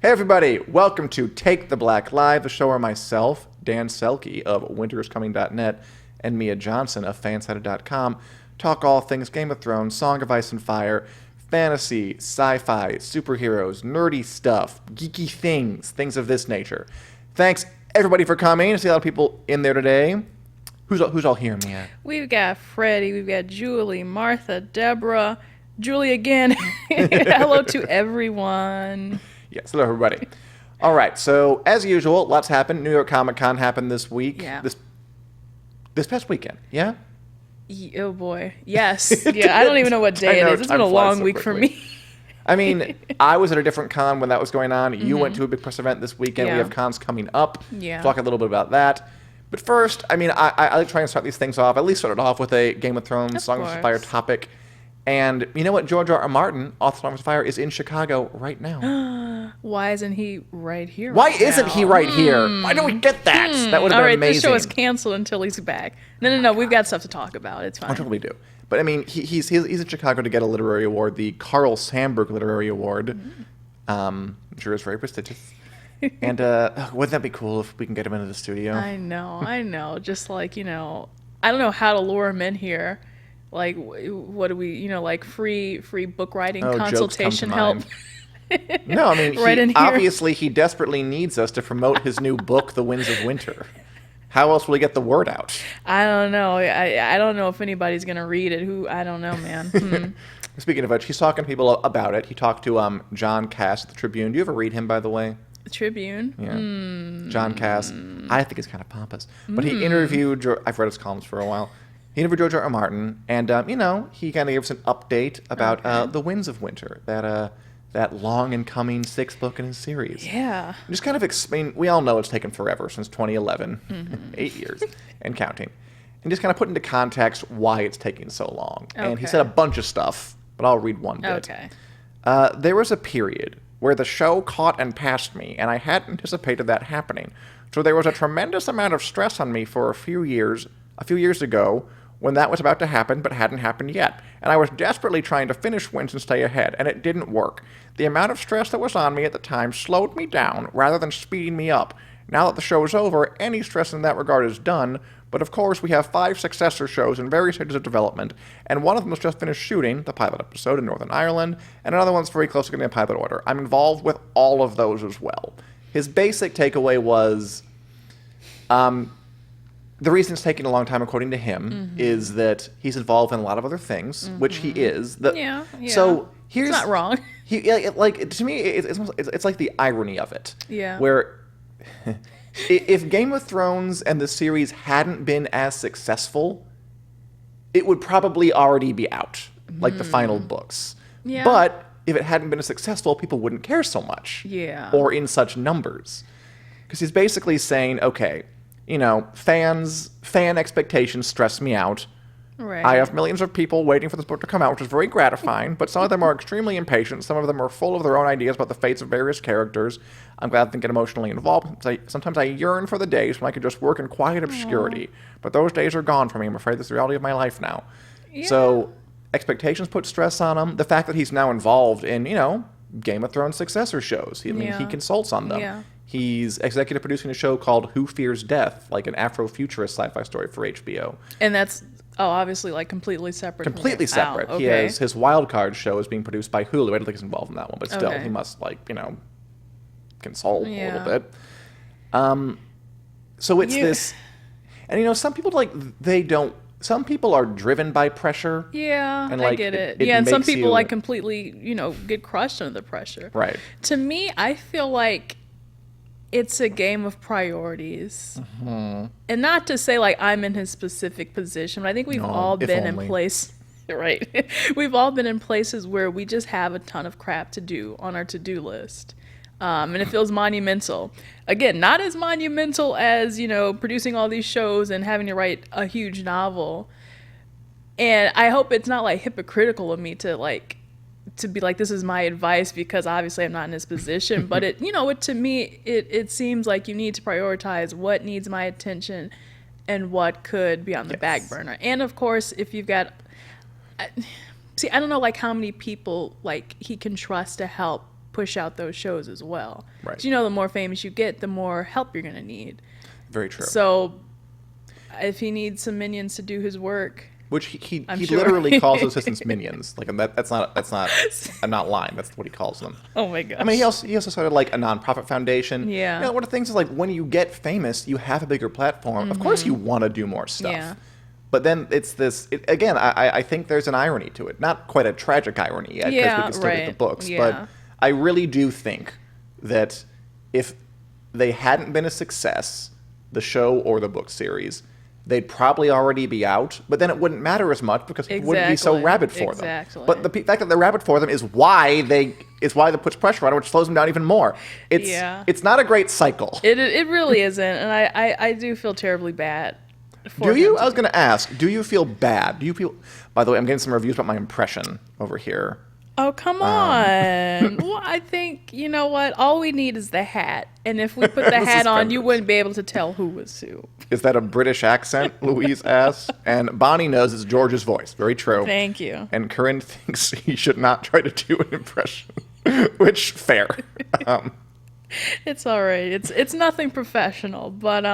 Hey everybody, welcome to Take the Black Live, the show where myself, Dan Selcke of winteriscoming.net, and Mia Johnson of fansided.com talk all things Game of Thrones, Song of Ice and Fire, fantasy, sci-fi, superheroes, nerdy stuff, geeky things of this nature. Thanks everybody for coming. I see a lot of people in there today. Who's all here, Mia? We've got Freddie, we've got Julie, Martha, Deborah, Julie again. Hello to everyone. Yes, hello everybody. All right, so as usual, lots happened. New York Comic Con happened this week. Yeah. This past weekend, yeah? Oh boy, yes. Yeah, I don't even know what day it is. It's been a long week for me. I mean, I was at a different con when that was going on. You went to a big press event this weekend. Yeah. We have cons coming up. Yeah. Talk a little bit about that. But first, I mean, I like trying to start these things off, at least start it off with a Game of Thrones, Song of Fire topic. And you know what? George R. Martin, author of Song of Fire, is in Chicago right now. Why isn't he right here? Why isn't he right here? Why don't we get that? That would have been amazing. All right, this show is canceled until he's back. No, we've got stuff to talk about. It's fine. I'm sure we do. But I mean, he's in Chicago to get a literary award, the Carl Sandburg Literary Award. I'm sure it's very prestigious. And wouldn't that be cool if we can get him into the studio? I know. Just like, I don't know how to lure him in here. Like, what do we, like free book writing consultation help? No, I mean, right obviously he desperately needs us to promote his new book, The Winds of Winter. How else will he get the word out? I don't know. I don't know if anybody's going to read it. I don't know, man. Speaking of which, he's talking to people about it. He talked to John Cass at the Tribune. Do you ever read him, by the way? The Tribune? Yeah. John Cass. I think he's kind of pompous. But he interviewed, I've read his columns for a while. He interviewed George R. R. Martin, and, he kind of gave us an update about The Winds of Winter, that long and coming 6th book in his series. Yeah. Just kind of explain, we all know it's taken forever, since 2011, 8 years, and counting. And just kind of put into context why it's taking so long. Okay. And he said a bunch of stuff, but I'll read one bit. Okay. There was a period where the show caught and passed me, and I hadn't anticipated that happening. So there was a tremendous amount of stress on me for a few years ago, when that was about to happen but hadn't happened yet. And I was desperately trying to finish wins and stay ahead, and it didn't work. The amount of stress that was on me at the time slowed me down rather than speeding me up. Now that the show is over, any stress in that regard is done, but of course we have 5 successor shows in various stages of development, and one of them has just finished shooting, the pilot episode in Northern Ireland, and another one's very close to getting a pilot order. I'm involved with all of those as well. His basic takeaway was, the reason it's taking a long time, according to him, is that he's involved in a lot of other things, which he is. Yeah. So here's it's not wrong. To me, it's like the irony of it. Yeah. Where if Game of Thrones and the series hadn't been as successful, it would probably already be out, like the final books. Yeah. But if it hadn't been as successful, people wouldn't care so much. Yeah. Or in such numbers. Because he's basically saying, okay, fan expectations stress me out. Right. I have millions of people waiting for this book to come out, which is very gratifying, but some of them are extremely impatient. Some of them are full of their own ideas about the fates of various characters. I'm glad they get emotionally involved. Sometimes I yearn for the days when I could just work in quiet obscurity, but those days are gone for me. I'm afraid that's the reality of my life now. Yeah. So expectations put stress on him. The fact that he's now involved in, Game of Thrones successor shows. He consults on them. Yeah. He's executive producing a show called Who Fears Death, like an Afrofuturist sci-fi story for HBO. And that's, obviously, like, completely separate. Completely separate. Okay. He has his Wild Card show is being produced by Hulu. I don't think he's involved in that one, but still, Okay. he must, consult a little bit. So it's this... And, some people, some people are driven by pressure. Yeah, and, I get it. And some people, completely, get crushed under the pressure. Right. To me, I feel like it's a game of priorities. And not to say, I'm in his specific position, but I think we've all been in place... Right. We've all been in places where we just have a ton of crap to do on our to-do list. And it feels monumental. Again, not as monumental as, producing all these shows and having to write a huge novel. And I hope it's not, hypocritical of me to be like, this is my advice, because obviously I'm not in this position. But, to me, it seems like you need to prioritize what needs my attention and what could be on the back burner. And, of course, if you've got... I don't know, how many people, he can trust to help push out those shows as well. Right. So, the more famous you get, the more help you're going to need. Very true. So if he needs some minions to do his work, which he sure. literally calls his assistants minions. Like that's not I'm not lying. That's what he calls them. Oh my gosh. I mean, he also started like a nonprofit foundation. Yeah. One of the things is like when you get famous, you have a bigger platform. Of course, you want to do more stuff. Yeah. But then it's this again. I think there's an irony to it. Not quite a tragic irony yet, because we can still get the books. Yeah. But I really do think that if they hadn't been a success, the show or the book series, they'd probably already be out, but then it wouldn't matter as much because people wouldn't be so rabid for them. But the fact that they're rabid for them is why that puts pressure on it, which slows them down even more. It's not a great cycle. It really isn't, and I do feel terribly bad. Do you? I was going to ask, do you feel bad? Do you feel... By the way, I'm getting some reviews about my impression over here. Oh, come on. Well, I think, you know what? All we need is the hat. And if we put the hat on, you wouldn't be able to tell who was who. Is that a British accent? Louise asks. And Bonnie knows it's George's voice. Very true. Thank you. And Corinne thinks he should not try to do an impression. Which, fair. It's all right. It's nothing professional. But,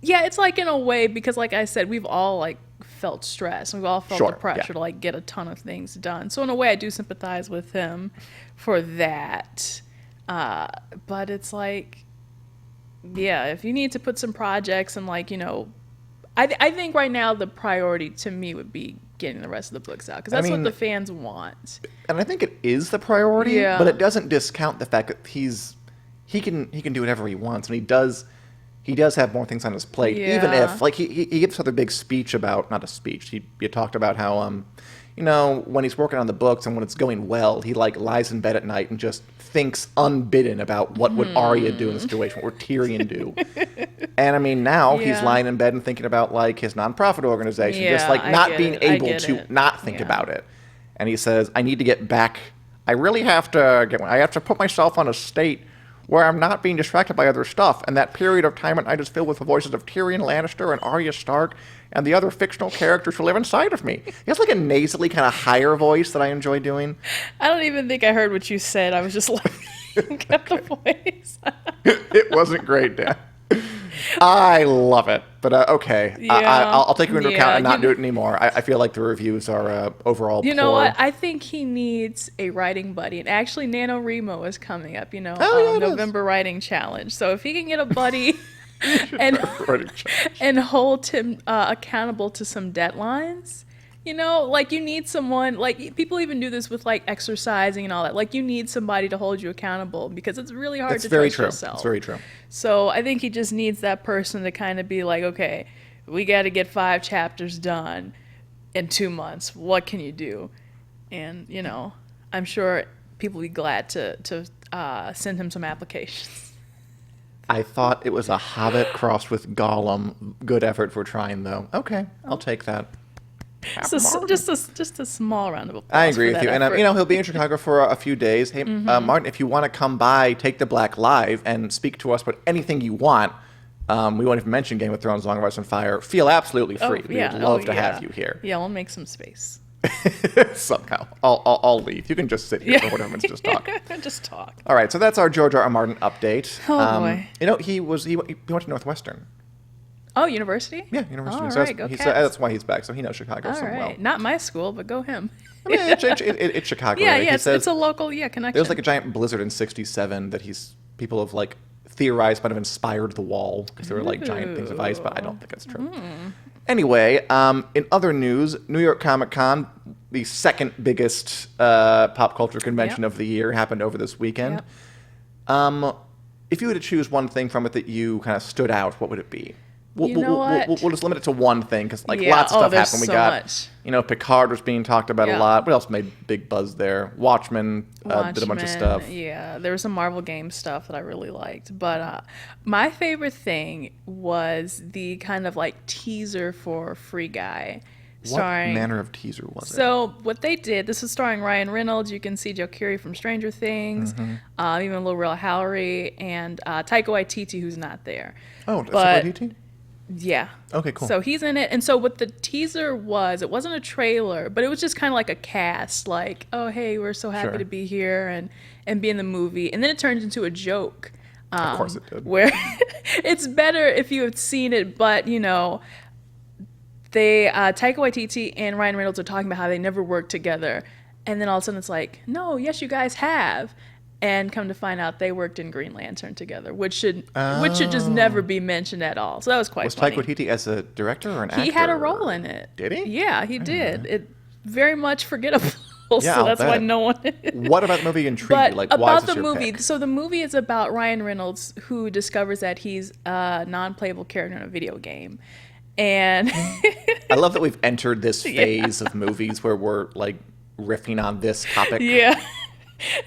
yeah, it's like in a way, because like I said, we've all like felt stress. We've all felt the pressure to like get a ton of things done. So in a way, I do sympathize with him for that. But it's like, yeah, if you need to put some projects and like, I think right now the priority to me would be getting the rest of the books out, because that's what the fans want. And I think it is the priority, but it doesn't discount the fact that he can do whatever he wants, and he does have more things on his plate, even if, like, he gives another big speech about, not a speech, he talked about how, when he's working on the books and when it's going well, he, like, lies in bed at night and just thinks unbidden about what would Arya do in the situation, what would Tyrion do. And, I mean, now he's lying in bed and thinking about, like, his nonprofit organization, just, like, not being able to not think about it. And he says, I need to get back. I really have to get one. I have to put myself on a state where I'm not being distracted by other stuff, and that period of time at night is filled with the voices of Tyrion Lannister and Arya Stark and the other fictional characters who live inside of me. He has like a nasally kind of higher voice that I enjoy doing. I don't even think I heard what you said. I was just laughing at the voice. It wasn't great, Dan. I love it, but okay. Yeah. I'll take you into account and not do it anymore. I feel like the reviews are overall poor. You know what? I think he needs a writing buddy. And actually, NaNoWriMo is coming up, November writing challenge. So if he can get a buddy and hold him accountable to some deadlines, like you need someone, like people even do this with like exercising and all that. Like you need somebody to hold you accountable, because it's really hard to trust yourself. It's very true. So I think he just needs that person to kind of be like, okay, we got to get 5 chapters done in 2 months. What can you do? And, I'm sure people will be glad to send him some applications. I thought it was a Hobbit crossed with Gollum. Good effort for trying, though. Okay, I'll take that. So just a small round of applause. I agree with you. And, he'll be in Chicago for a few days. Hey, Martin, if you want to come by, take the Black Live and speak to us about anything you want. We won't even mention Game of Thrones, Song of Ice and Fire. Feel absolutely free. We would love to have you here. Yeah, we'll make some space. Somehow. I'll leave. You can just sit here for whatever and just talk. Just talk. All right, so that's our George R. R. Martin update. Oh, boy. He went to Northwestern. Oh, university? Yeah, university. All so right, go Cats. That's why he's back. So he knows Chicago All so right. well. Not my school, but go him. I mean, it's Chicago. Yeah, right? yeah, it's a local connection. There was like a giant blizzard in '67 that people have like theorized might have inspired the wall because there were like giant things of ice, but I don't think that's true. Anyway, in other news, New York Comic Con, the second biggest pop culture convention of the year, happened over this weekend. Yep. If you were to choose one thing from it that you kind of stood out, what would it be? We'll just limit it to one thing, because lots of stuff happened. We got, Picard was being talked about a lot. What else made big buzz there? Watchmen did a bunch of stuff. Yeah, there was some Marvel Games stuff that I really liked. But my favorite thing was the kind of like teaser for Free Guy. What manner of teaser was it? So what they did, this is starring Ryan Reynolds. You can see Joe Keery from Stranger Things, even Lil Rel Howery, and Taika Waititi, who's not there. Oh, Taika Waititi? Yeah. Okay, cool. So he's in it. And so what the teaser was, it wasn't a trailer, but it was just kind of like a cast, like, oh, hey, we're so happy Sure. to be here and be in the movie. And then it turned into a joke. Of course it did. Where it's better if you have seen it, but, they, Taika Waititi and Ryan Reynolds are talking about how they never worked together. And then all of a sudden it's like, no, yes, you guys have. And come to find out they worked in Green Lantern together, which should just never be mentioned at all. So that was quite funny. Was Taika Waititi as a director or an actor? He had a role in it. Did he? Yeah, he did. It very much forgettable. Yeah, So that's why no one. What about the movie intrigued But you? Like, why is about this the your movie, pick? so the movie is about Ryan Reynolds, who discovers that he's a non-playable character in a video game, and I love that we've entered this phase of movies where we're like riffing on this topic. yeah.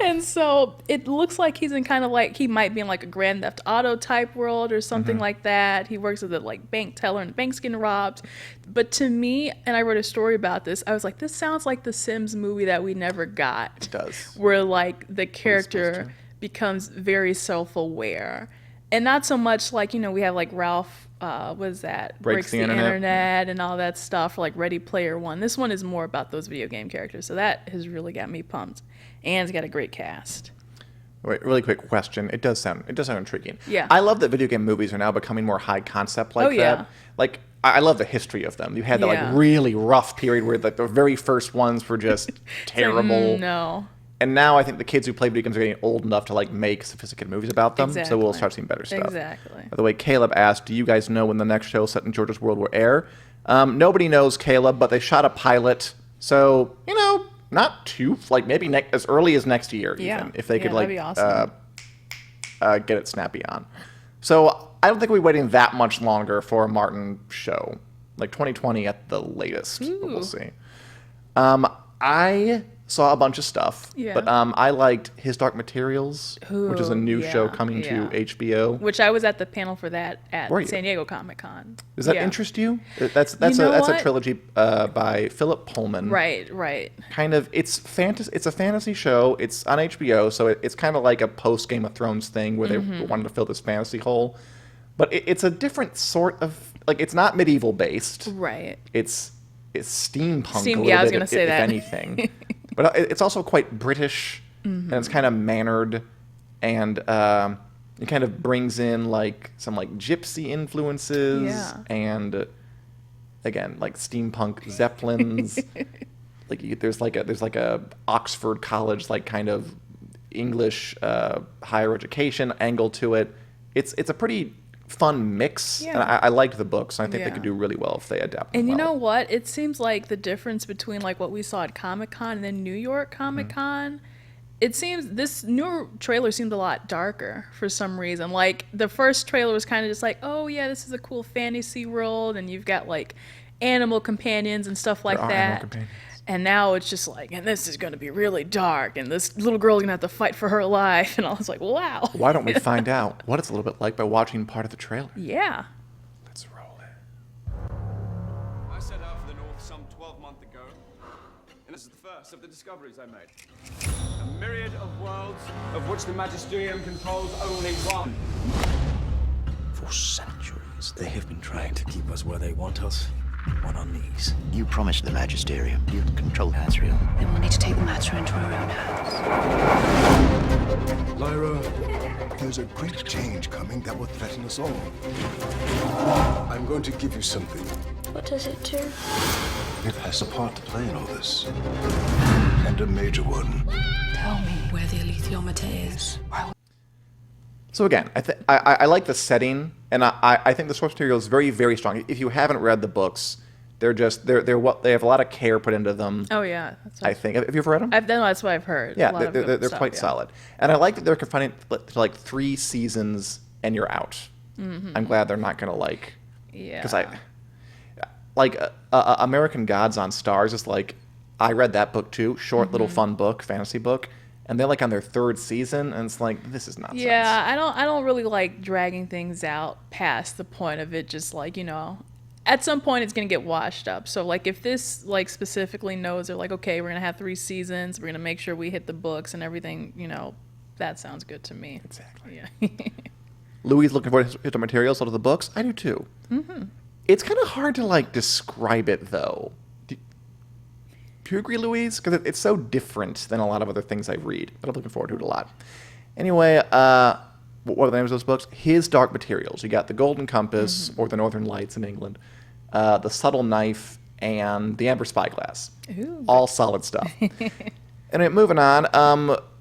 And so it looks like he's in kind of like, he might be in like a Grand Theft Auto type world or something like that. He works as a like bank teller and the bank's getting robbed. But to me, and I wrote a story about this, I was like, this sounds like the Sims movie that we never got. It does. Where like the character becomes very self-aware. And not so much like, we have like Ralph, what is that? Breaks the internet and all that stuff, like Ready Player One. This one is more about those video game characters. So that has really got me pumped. And it's got a great cast. Wait, really quick question. It does sound intriguing. Yeah. I love that video game movies are now becoming more high concept like that. Yeah. Like, I love the history of them. You had that Yeah. like really rough period where like the very first ones were just terrible. Like, no. And now I think the kids who play video games are getting old enough to like make sophisticated movies about them. So we'll Exactly. start seeing better stuff. Exactly. By the way, Caleb asked, do you guys know when the next show set in George's World will air? Nobody knows, Caleb, but they shot a pilot. So, not too, like maybe as early as next year, Yeah. even, if they could that'd be awesome. get it snappy on. So I don't think we're waiting that much longer for a Martin show, like 2020 at the latest. But we'll Ooh. see. I saw a bunch of stuff, Yeah. but I liked His Dark Materials, which is a new show coming to HBO. Which I was at the panel for that at Were you? San Diego Comic-Con. Does that Yeah. interest you? That's know a what? trilogy by Philip Pullman. Right. Kind of, it's a fantasy show. It's on HBO, so it's kind of like a post Game of Thrones thing where they wanted to fill this fantasy hole. But it's a different sort of, like, it's not medieval based. Right. It's steampunk a Yeah, little I was bit, gonna say if that. anything. But it's also quite British, and it's kind of mannered, and it kind of brings in like some like gypsy influences, Yeah. and again like steampunk zeppelins. Like there's like a Oxford College like kind of English higher education angle to it. It's a pretty fun mix, and Yeah. I liked the books. And I think they Yeah. could do really well if they adapt them And you well. know what? It seems like the difference between like what we saw at Comic-Con and then New York Comic-Con, it seems this new trailer seemed a lot darker for some reason. Like the first trailer was kind of just like, oh yeah, this is a cool fantasy world, and you've got like animal companions and stuff like There are animal that. companions. And now it's just like, and this is going to be really dark, and this little girl's going to have to fight for her life. And I was like, wow. Why don't we find out what it's a little bit like by watching part of the trailer? Yeah. Let's roll it. I set out for the north some 12 months ago, and this is the first of the discoveries I made. A myriad of worlds, of which the Magisterium controls only one. For centuries, they have been trying to keep us where they want us, on our knees. You promised the Magisterium you'd control Asriel. Then we'll need to take the matter into our own hands. Lyra, there's a great change coming that will threaten us all. I'm going to give you something. What does it do? It has a part to play in all this. And a major one. Tell me where the alethiometer is. So again, I like the setting, and I think the source material is very, very strong. If you haven't read the books, they have a lot of care put into them. Oh yeah. That's what I think. Have you ever read them? that's what I've heard. Yeah, A lot of they're good stuff, quite yeah. solid, and I like that they're confining it to like 3 seasons and you're out. I'm glad they're not gonna like, Yeah. because American Gods on Stars is like, I read that book too, short little fun book, fantasy book. And they're like on their 3rd season, and it's like, this is nonsense. Yeah, I don't really like dragging things out past the point of it just like, at some point it's going to get washed up. So like if this like specifically knows they're like, okay, we're going to have 3 seasons, we're going to make sure we hit the books and everything, that sounds good to me. Exactly. Yeah. Louis is looking for his materials out of the books. I do too. Mm-hmm. It's kind of hard to like describe it though. Do you agree, Louise? Because it's so different than a lot of other things I read, but I'm looking forward to it a lot. Anyway, what are the names of those books? His Dark Materials. You got The Golden Compass, or The Northern Lights in England, The Subtle Knife, and The Amber Spyglass. Ooh. All solid stuff. And moving on,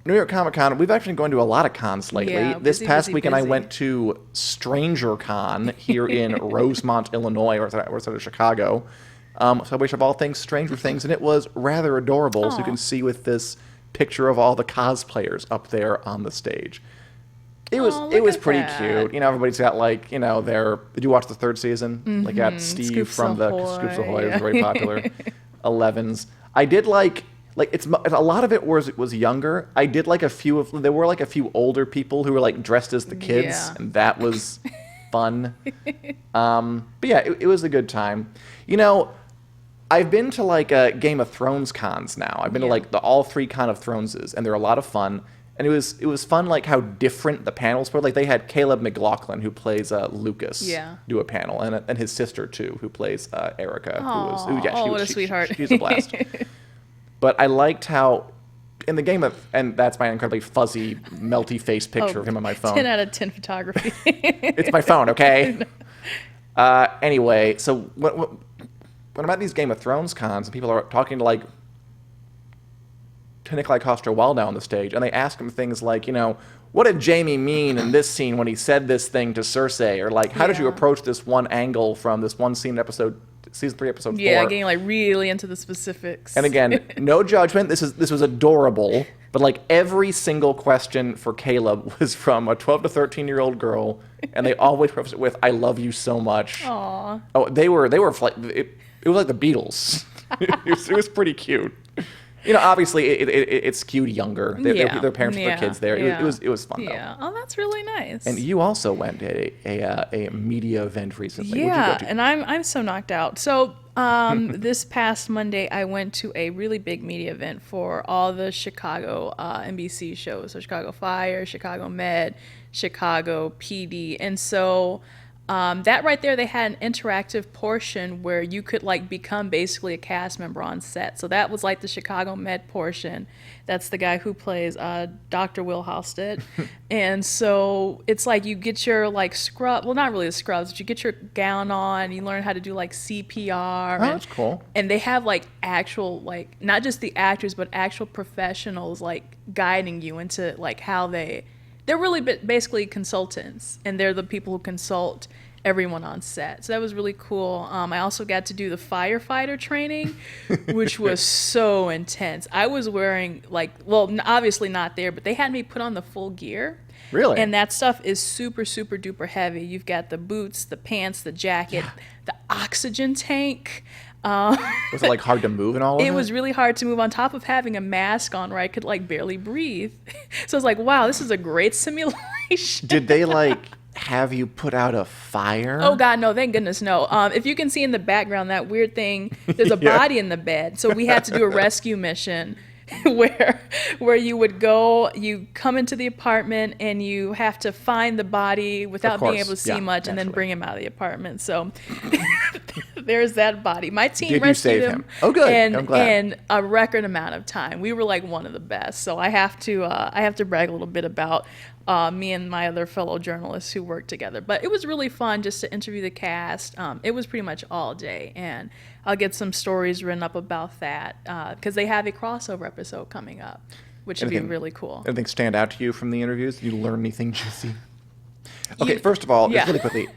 New York Comic Con, we've actually been going to a lot of cons lately. Yeah, this past weekend, I busy. went to Stranger Con here in Rosemont, Illinois, or outside of Chicago. So which of all things, Stranger Things, and it was rather adorable, as you can see with this picture of all the cosplayers up there on the stage. It was pretty cute. You know, everybody's got like, you know, did you watch the third season? Mm-hmm. Like got Steve Scoops from the Ahoy. Scoops Ahoy, it was very popular. 11s. I did like it's a lot of it was younger. I did like there were like a few older people who were like dressed as the kids, Yeah. and that was fun. But yeah, it was a good time. You know, I've been to like Game of Thrones cons now. I've been to like all 3 Con of Throneses, and they're a lot of fun. And it was fun like how different the panels were. Like they had Caleb McLaughlin, who plays Lucas, do a panel, and his sister too, who plays Erica, what a sweetheart. She's a blast. But I liked how in the game and that's my incredibly fuzzy, melty face picture of him on my phone. 10 out of 10 photography. It's my phone, okay? Anyway, so when I'm at these Game of Thrones cons and people are talking to Nikolai Coster-Waldau on the stage, and they ask him things like, you know, what did Jaime mean in this scene when he said this thing to Cersei? Or like, how did you approach this one angle from this one scene in season 3, episode 4? Yeah, getting like really into the specifics. And again, no judgment. This was adorable, but like every single question for Caleb was from a 12 to 13-year-old girl, and they always prefaced it with "I love you so much." Aww. Oh, they were like it was like the Beatles. it was pretty cute. You know, obviously it skewed younger. Their parents put their kids there. It was fun though. Yeah. Oh, that's really nice. And you also went to a media event recently. Yeah, What'd you go to? and I'm so knocked out. So this past Monday, I went to a really big media event for all the Chicago NBC shows. So Chicago Fire, Chicago Med, Chicago PD. And so that right there, they had an interactive portion where you could like become basically a cast member on set. So that was like the Chicago Med portion. That's the guy who plays Dr. Will Halstead. And so it's like you get your like scrub, well, not really the scrubs, but you get your gown on, you learn how to do like CPR. Oh, that's cool. And they have like actual, like not just the actors, but actual professionals like guiding you into like how they're really basically consultants, and they're the people who consult everyone on set. So that was really cool. I also got to do the firefighter training, which was so intense. I was wearing obviously not there, but they had me put on the full gear. Really? And that stuff is super, super duper heavy. You've got the boots, the pants, the jacket, the oxygen tank. Was it like hard to move and all of that? It was really hard to move on top of having a mask on where I could like barely breathe. So I was like, wow, this is a great simulation. Did they like have you put out a fire? Oh God, no, thank goodness, no. If you can see in the background, that weird thing, there's a body in the bed. So we had to do a rescue mission where you would go, you come into the apartment and you have to find the body without being able to see much, and then bring him out of the apartment. So there's that body. My team Did you rescued save him? Oh, good. I'm glad. in a record amount of time. We were like one of the best. So I have to brag a little bit about me and my other fellow journalists who worked together. But it was really fun just to interview the cast. It was pretty much all day, and I'll get some stories written up about that because they have a crossover episode coming up, which would be really cool. Anything stand out to you from the interviews? Did you learn anything juicy? Okay, first of all, just really quickly,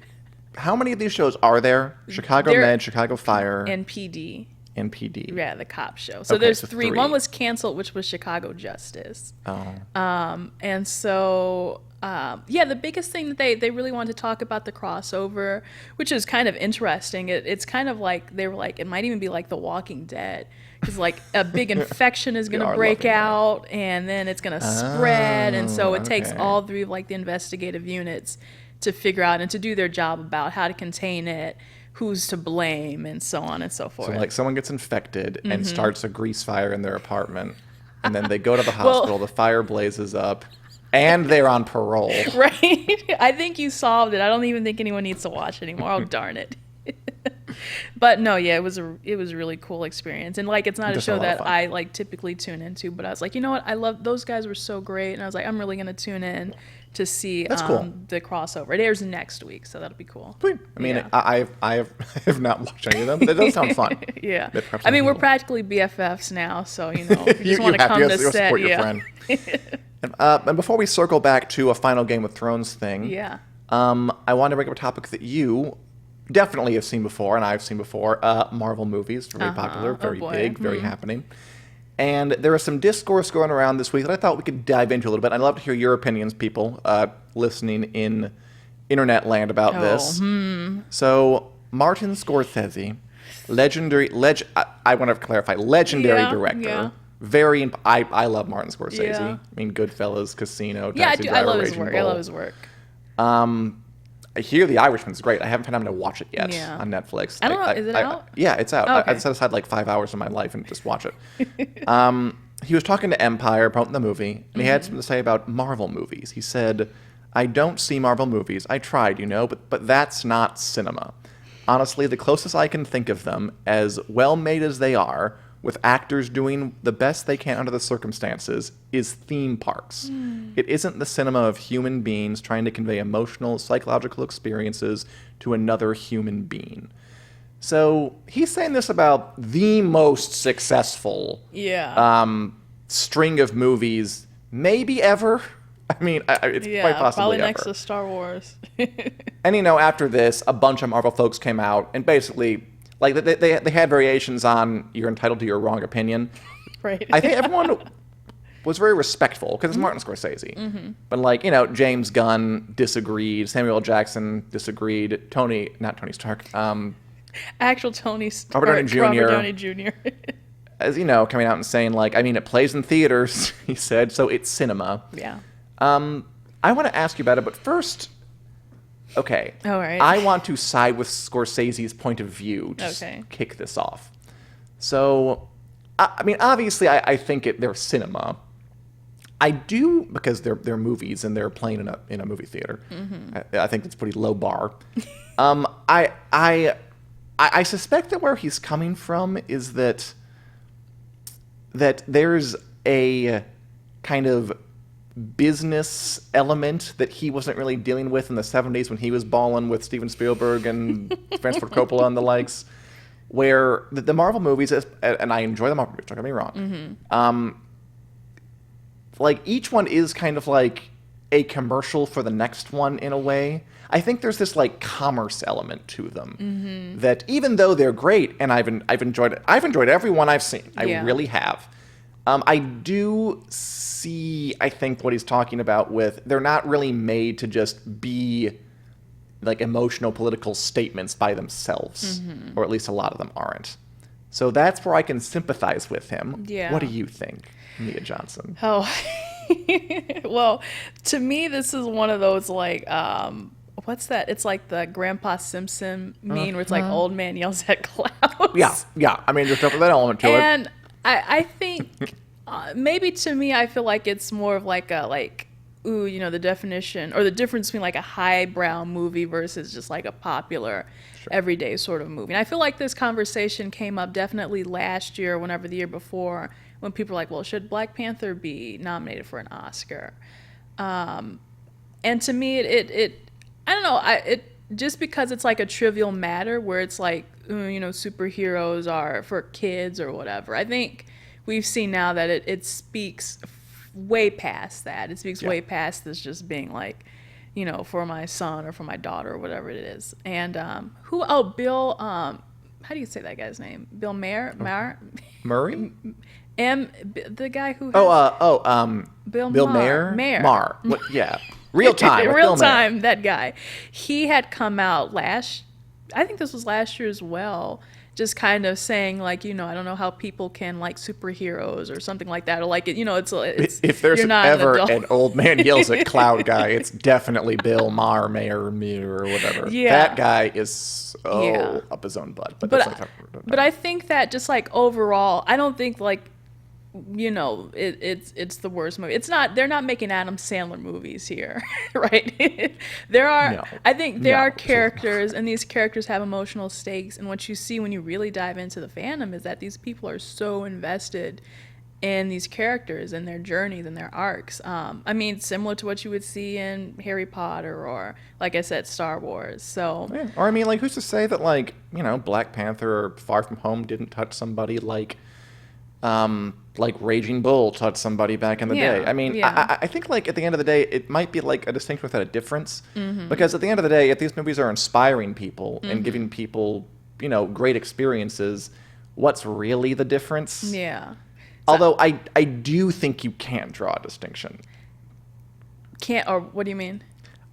how many of these shows are there? Chicago Med, Chicago Fire, NPD. NPD. Yeah, the cop show. So there's three. One was canceled, which was Chicago Justice. Oh. And so, the biggest thing that they really wanted to talk about the crossover, which is kind of interesting. It's kind of like, they were like, it might even be like The Walking Dead. Because like a big infection is going to break out, and then it's going to spread. And so it takes all three of like the investigative units to figure out and to do their job about how to contain it, who's to blame, and so on and so forth. So like someone gets infected and starts a grease fire in their apartment, and then they go to the hospital, the fire blazes up, And they're on parole. Right? I think you solved it. I don't even think anyone needs to watch anymore. Oh, darn it. But no, yeah, it was a really cool experience. And like, it's not a show that I like typically tune into, but I was like, you know what? I love those guys were so great. And I was like, I'm really going to tune in to see the crossover. It airs next week, so that'll be cool. Sweet. I mean, I have not watched any of them. That does sound fun. Yeah. I mean, we're practically BFFs now, so you know, if you just want to come to set. Support your friend. And before we circle back to a final Game of Thrones thing, I wanted to bring up a topic that you definitely have seen before, and I've seen before. Marvel movies, very popular, very big, very happening. And there was some discourse going around this week that I thought we could dive into a little bit. I'd love to hear your opinions, people listening in internet land about this. So, Martin Scorsese, legendary director. Very, I love Martin Scorsese. Yeah. I mean, Goodfellas, Casino, yeah, Taxi Driver, I love his Raging work. Bull. I love his work. I hear The Irishman's great. I haven't had time to watch it yet on Netflix. I don't know. Is it out? Yeah, it's out. Oh, okay. I set aside like 5 hours of my life and just watch it. He was talking to Empire, promoting the movie, and he had something to say about Marvel movies. He said, I don't see Marvel movies. I tried, but that's not cinema. Honestly, the closest I can think of them, as well-made as they are, with actors doing the best they can under the circumstances, is theme parks. It isn't the cinema of human beings trying to convey emotional, psychological experiences to another human being. So he's saying this about the most successful string of movies maybe ever. I mean, it's quite possibly probably ever. next to Star Wars. And after this, a bunch of Marvel folks came out and basically, like, they had variations on "you're entitled to your wrong opinion." Right. I think everyone was very respectful because it's Martin Scorsese. But like, James Gunn disagreed, Samuel L. Jackson disagreed, not Tony Stark, Actual Tony Stark, Robert Downey Jr. Robert Downey Jr. As coming out and saying like, I mean, it plays in theaters, he said, so it's cinema. Yeah. I want to ask you about it, but first, okay. All right. I want to side with Scorsese's point of view to kick this off. So, I mean, obviously, I think they're cinema. I do, because they're movies and they're playing in a movie theater. I think that's a pretty low bar. I suspect that where he's coming from is that there's a kind of business element that he wasn't really dealing with in the 70s when he was balling with Steven Spielberg and Francis Ford Coppola and the likes, where the Marvel movies, and I enjoy the Marvel movies, don't get me wrong, like each one is kind of like a commercial for the next one in a way. I think there's this like commerce element to them that even though they're great, and I've enjoyed it. I've enjoyed every one I've seen. I really have. I do see, I think, what he's talking about with they're not really made to just be like emotional political statements by themselves, or at least a lot of them aren't. So that's where I can sympathize with him. Yeah. What do you think, Mia Johnson? Oh, well, to me, this is one of those like, what's that? It's like the Grandpa Simpson meme where it's like old man yells at clouds. Yeah. I mean, there's definitely that element to it. And I think maybe to me, I feel like it's more of like the definition or the difference between like a highbrow movie versus just like a popular everyday sort of movie. And I feel like this conversation came up definitely last year, whenever the year before, when people were like, well, should Black Panther be nominated for an Oscar? And to me, it I don't know, it just because it's like a trivial matter where it's like, superheroes are for kids or whatever. I think we've seen now that it speaks way past that. It speaks way past this just being like, for my son or for my daughter or whatever it is. And Bill, how do you say that guy's name? Bill Murray? The guy who Bill Maher. What, yeah. Real time, that guy. He had come out I think this was last year as well, just kind of saying like, I don't know how people can like superheroes or something like that, or like it's if there's ever an old man yells at cloud guy, it's definitely Bill Maher or whatever. That guy is so up his own butt. But I think that just like overall, I don't think like it's the worst movie. They're not making Adam Sandler movies here, right? I think there are characters, and these characters have emotional stakes. And what you see when you really dive into the fandom is that these people are so invested in these characters and their journeys and their arcs. Similar to what you would see in Harry Potter or, like I said, Star Wars. So, yeah. Or who's to say that Black Panther or Far From Home didn't touch somebody like Raging Bull touched somebody back in the day. I think at the end of the day, it might be like a distinction without a difference, because at the end of the day, if these movies are inspiring people and giving people, great experiences, what's really the difference? Yeah. Although I do think you can draw a distinction. Or what do you mean?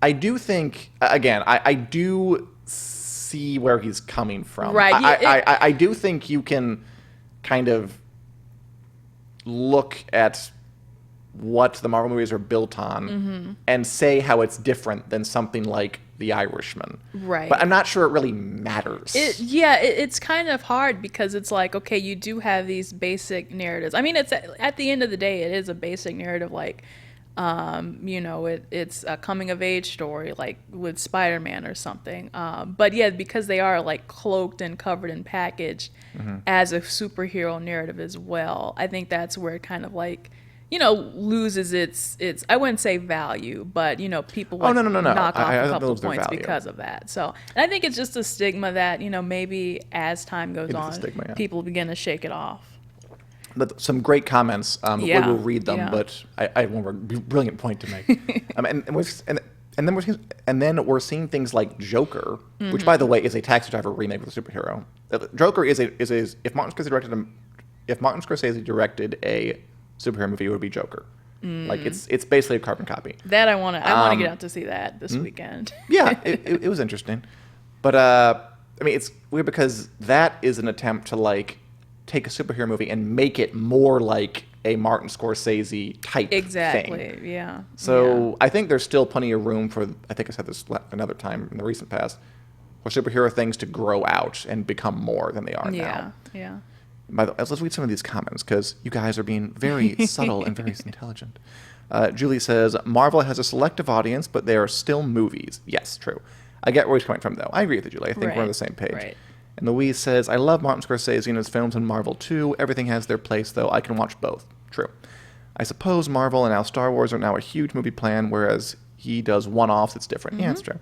I do think, again, I do see where he's coming from. Right. I do think you can kind of look at what the Marvel movies are built on and say how it's different than something like The Irishman. Right. But I'm not sure it really matters. It's kind of hard because it's like, okay, you do have these basic narratives. It's at the end of the day, it is a basic narrative, like, it's a coming of age story, like with Spider-Man or something. But yeah, because they are like cloaked and covered and packaged as a superhero narrative as well, I think that's where it kind of like, loses its I wouldn't say value, but people would knock off a couple of points because of that. So, and I think it's just a stigma that maybe as time goes on, people begin to shake it off. But some great comments. We will read them, but I have one brilliant point to make. And then we're seeing things like Joker, which, by the way, is a Taxi Driver remake with a superhero. Joker is if Martin Scorsese directed a superhero movie, it would be Joker. Like it's basically a carbon copy. That I want to get out to see that this weekend. Yeah, it was interesting, but it's weird because that is an attempt to like take a superhero movie and make it more like a Martin Scorsese type thing. Yeah. So I think there's still plenty of room for, I think I said this another time in the recent past, for superhero things to grow out and become more than they are now. Yeah. By the way, let's read some of these comments because you guys are being very subtle and very intelligent. Julie says, Marvel has a selective audience, but they are still movies. Yes, true. I get where he's coming from, though. I agree with you, Julie. I think we're on the same page. Right. And Louise says, I love Martin Scorsese and his films and Marvel too. Everything has their place, though. I can watch both. True. I suppose Marvel and now Star Wars are now a huge movie plan, whereas he does one-offs. It's different. Yeah, it's true.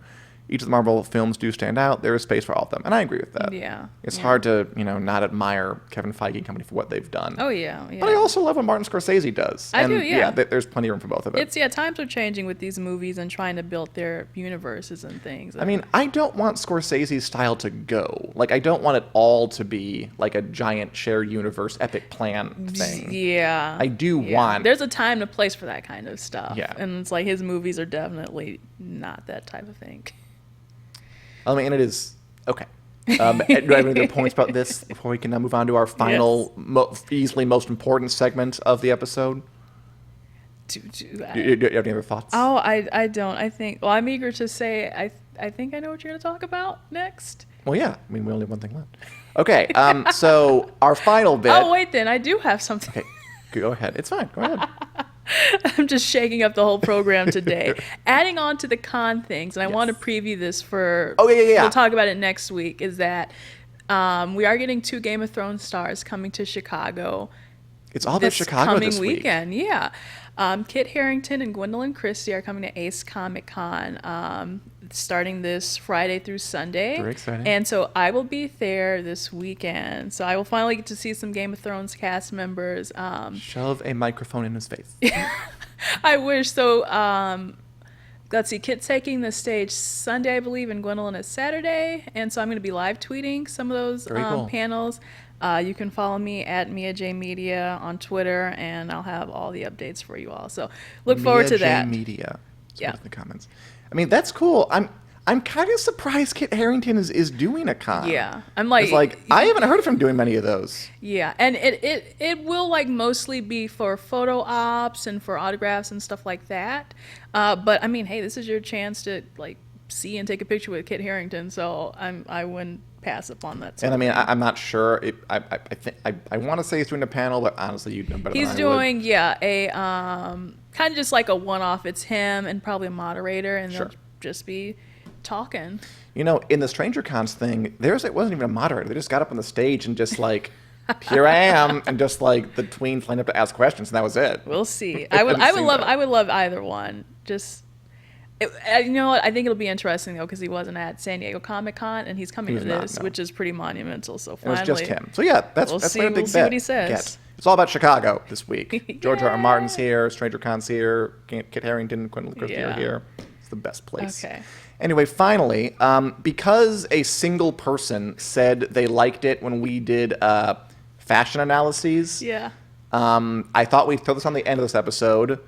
Each of the Marvel films do stand out. There is space for all of them. And I agree with that. Yeah. It's hard to, not admire Kevin Feige and company for what they've done. Oh, yeah. But I also love what Martin Scorsese does. I do, yeah. There's plenty of room for both of it. Times are changing with these movies and trying to build their universes and things. I don't want Scorsese's style to go. Like, I don't want it all to be like a giant shared universe epic plan thing. Yeah. I do want... There's a time and a place for that kind of stuff. Yeah. And it's like his movies are definitely not that type of thing. And it is... Okay. Do I have any other points about this before we can now move on to our final, easily most important segment of the episode? Do you have any other thoughts? Oh, I don't. I think... Well, I'm eager to say I think I know what you're going to talk about next. Well, yeah. We only have one thing left. Okay. So our final bit... Oh, wait then. I do have something. Okay. Go ahead. It's fine. Go ahead. I'm just shaking up the whole program today. Adding on to the con things, and I want to preview this for... Oh, yeah. We'll talk about it next week, is that we are getting 2 Game of Thrones stars coming to Chicago. It's all about Chicago this weekend, yeah. Kit Harington and Gwendolyn Christie are coming to Ace Comic Con starting this Friday through Sunday. Very exciting. And so I will be there this weekend. So I will finally get to see some Game of Thrones cast members. Shove a microphone in his face. I wish. So let's see, Kit's taking the stage Sunday, I believe, and Gwendolyn is Saturday. And so I'm going to be live tweeting some of those panels. You can follow me at Mia J Media on Twitter, and I'll have all the updates for you all. So look forward to that. Mia J Media. In the comments. That's cool. I'm kind of surprised Kit Harington is doing a con. Yeah, I'm like I haven't heard of him doing many of those. Yeah, and it will like mostly be for photo ops and for autographs and stuff like that. But hey, this is your chance to like see and take a picture with Kit Harington, so I wouldn't pass upon that. And I mean, I'm not sure. I want to say he's doing a panel, but honestly, you'd know better He's than I doing, would. a kind of just like a one-off. It's him and probably a moderator, and Sure. they'll just be talking. You know, in the Stranger Cons thing, it wasn't even a moderator. They just got up on the stage and just like, here I am, and just like the tweens lined up to ask questions, and that was it. We'll see. I would love either one. Just, you know what? I think it'll be interesting though, because he wasn't at San Diego Comic-Con, and he's coming to this, which is pretty monumental. So finally, it was just him. So yeah, that's we'll quite a big we'll bet. see what he says. It's all about Chicago this week. George R. R. Martin's here, Stranger Con's here, Kit Harington, Quentin Christie are here. It's the best place. Okay. Anyway, finally, because a single person said they liked it when we did fashion analyses, Yeah. I thought we'd throw this on the end of this episode,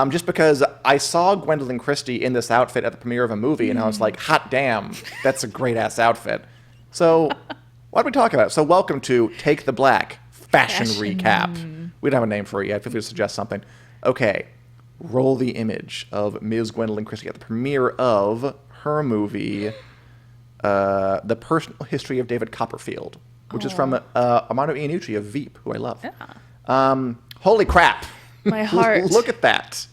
just because I saw Gwendolyn Christie in this outfit at the premiere of a movie, and I was like, hot damn, that's a great-ass outfit. So why don't we talk about it? So welcome to Take the Black Fashion Recap. We don't have a name for it yet. Feel free to suggest something. Okay, roll the image of Ms. Gwendolyn Christie at the premiere of her movie, The Personal History of David Copperfield, which is from Armando Iannucci of Veep, who I love. Yeah. Holy crap. My heart. Look at that.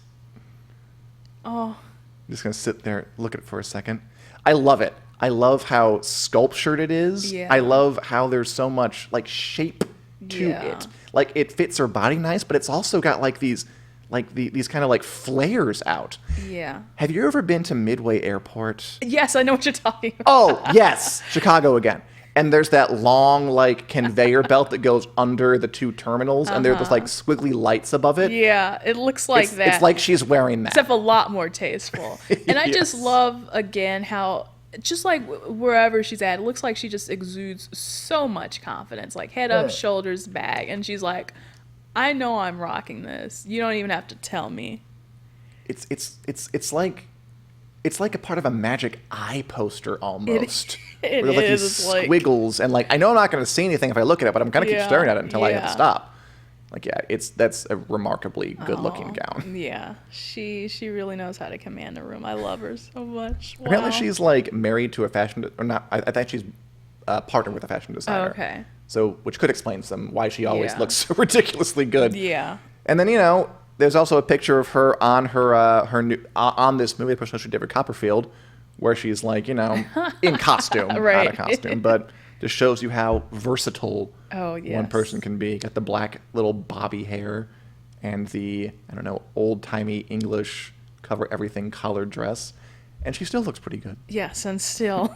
Oh. I'm just going to sit there, look at it for a second. I love it. I love how sculptured it is. Yeah. I love how there's so much like shape to Yeah. it. Like it fits her body nice, but it's also got like these kind of like flares out. Yeah. Have you ever been to Midway Airport? Yes, I know what you're talking about. Oh, yes. Chicago again. And there's that long, like, conveyor belt that goes under the two terminals, and there's just, like, squiggly lights above it. Yeah, it looks like that. It's like she's wearing that. Except a lot more tasteful. And I just love, again, how, just like wherever she's at, it looks like she just exudes so much confidence. Like, head up, shoulders back. And she's like, I know I'm rocking this. You don't even have to tell me. It's like a part of a Magic Eye poster almost. It where there's, is. like, these squiggles, and like I know I'm not going to see anything if I look at it, but I'm going to keep staring at it until I have to yeah. stop. Like, yeah, that's a remarkably good-looking gown. Yeah, she really knows how to command a room. I love her so much. Wow. Apparently, she's like married to a fashion, or not? I think she's partnered with a fashion designer. Oh, okay. So, which could explain why she always Yeah. looks so ridiculously good. Yeah. And then there's also a picture of her on her new on this movie, Personal History of David Copperfield, where she's like, in costume, Right. out of costume, but just shows you how versatile one person can be. Got the black little bobby hair and the, old-timey English cover everything collared dress, and she still looks pretty good. Yes, and still,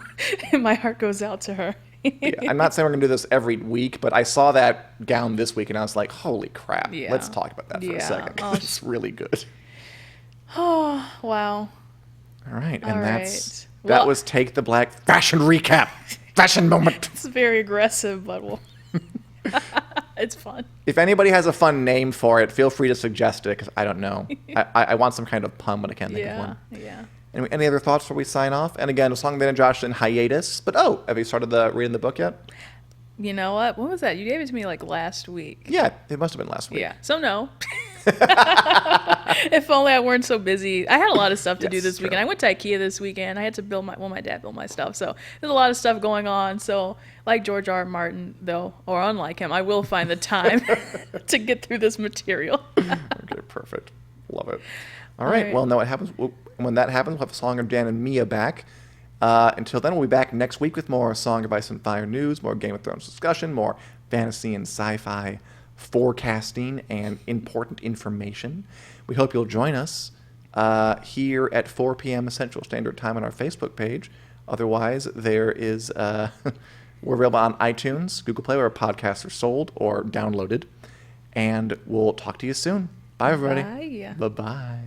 my heart goes out to her. Yeah, I'm not saying we're going to do this every week, but I saw that gown this week, and I was like, holy crap. Yeah. Let's talk about that for a second, 'cause it's really good. Oh, wow. All right, and All that right. was Take the Black Fashion Recap. Fashion moment. It's very aggressive, but it's fun. If anybody has a fun name for it, feel free to suggest it, because I don't know. I want some kind of pun, but I can't think of one. Yeah. Anyway, any other thoughts before we sign off? And again, a song Dan and Josh in hiatus. But have you started reading the book yet? You know what? What was that? You gave it to me like last week. Yeah, it must have been last week. Yeah. So no. If only I weren't so busy. I had a lot of stuff to do this weekend. I went to IKEA this weekend. I had to my dad built my stuff. So there's a lot of stuff going on. So like George R. R. Martin, though, or unlike him, I will find the time to get through this material. Okay, perfect. Love it. All right. Well, no, it happens. When that happens, we'll have a song of Dan and Mia back. Until then, we'll be back next week with more Song of Ice and Fire news, more Game of Thrones discussion, more fantasy and sci-fi forecasting and important information. We hope you'll join us here at 4 p.m. Central Standard Time on our Facebook page. Otherwise, there is we're available on iTunes, Google Play, where podcasts are sold or downloaded. And we'll talk to you soon. Bye, everybody. Bye. Bye-bye.